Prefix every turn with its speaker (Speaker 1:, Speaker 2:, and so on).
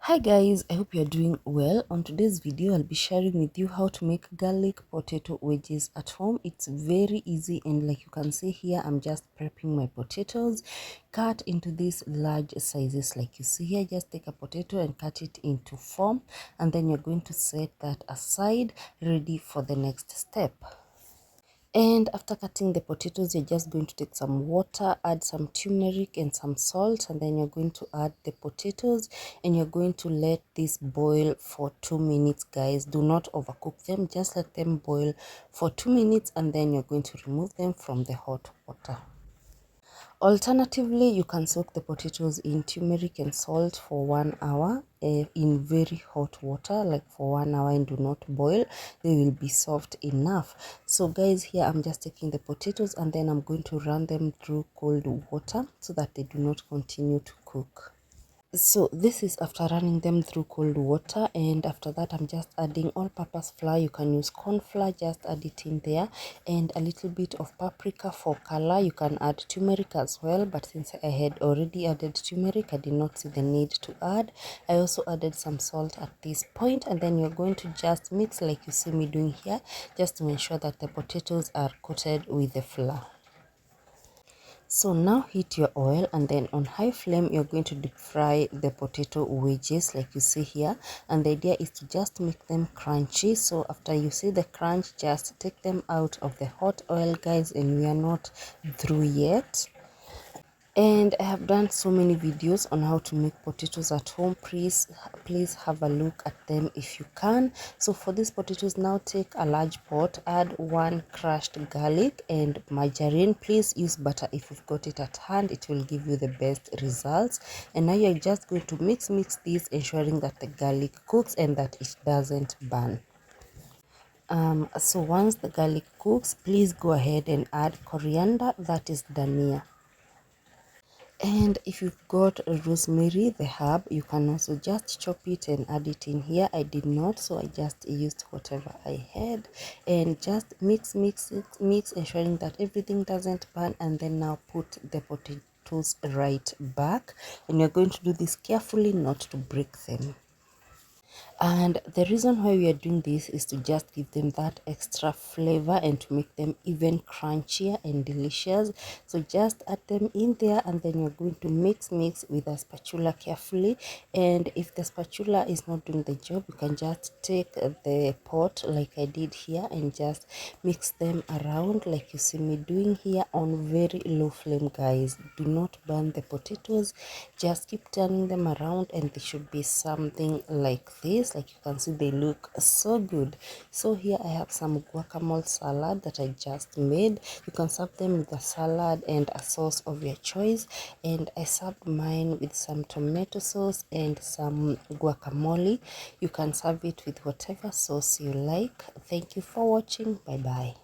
Speaker 1: Hi guys, I hope you're doing well. On today's video, I'll be sharing with you how to make garlic potato wedges at home. It's very easy, and like you can see here, I'm just prepping my potatoes. Cut into these large sizes like you see here. Just take a potato and cut it into four, and then you're going to set that aside, ready for the next step. And after cutting the potatoes, you're just going to take some water, add some turmeric and some salt, and then you're going to add the potatoes and you're going to let this boil for 2 minutes, guys. Do not overcook them, just let them boil for 2 minutes, and then you're going to remove them from the hot water. Alternatively, you can soak the potatoes in turmeric and salt for 1 hour in very hot water, like for 1 hour, and do not boil. They will be soft enough. So guys, here I'm just taking the potatoes and then I'm going to run them through cold water so that they do not continue to cook. So this is after running them through cold water, and after that I'm just adding all-purpose flour. You can use corn flour, just add it in there, and a little bit of paprika for color. You can add turmeric as well, but since I had already added turmeric, I did not see the need to add. I also added some salt at this point, and then you're going to just mix like you see me doing here, just to ensure that the potatoes are coated with the flour. So now heat your oil, and then on high flame you're going to deep fry the potato wedges like you see here, and the idea is to just make them crunchy. So after you see the crunch, just take them out of the hot oil, guys, and we are not through yet. And I have done so many videos on how to make potatoes at home. Please have a look at them if you can. So for these potatoes, now take a large pot, add 1 crushed garlic and margarine. Please use butter if you've got it at hand, it will give you the best results. And now you're just going to mix this, ensuring that the garlic cooks and that it doesn't burn. So once the garlic cooks, please go ahead and add coriander, that is dhania. And if you've got rosemary, the herb, you can also just chop it and add it in here. I did not, so I just used whatever I had, and just mix, ensuring that everything doesn't burn, and then now put the potatoes right back, and you're going to do this carefully not to break them. And the reason why we are doing this is to just give them that extra flavor and to make them even crunchier and delicious. So just add them in there, and then you're going to mix with a spatula carefully. And if the spatula is not doing the job, you can just take the pot like I did here and just mix them around like you see me doing here on very low flame, guys. Do not burn the potatoes, just keep turning them around, and they should be something like this. Like you can see, they look so good. So here I have some guacamole salad that I just made. You can serve them with a salad and a sauce of your choice, and I served mine with some tomato sauce and some guacamole. You can serve it with whatever sauce you like. Thank you for watching. Bye bye.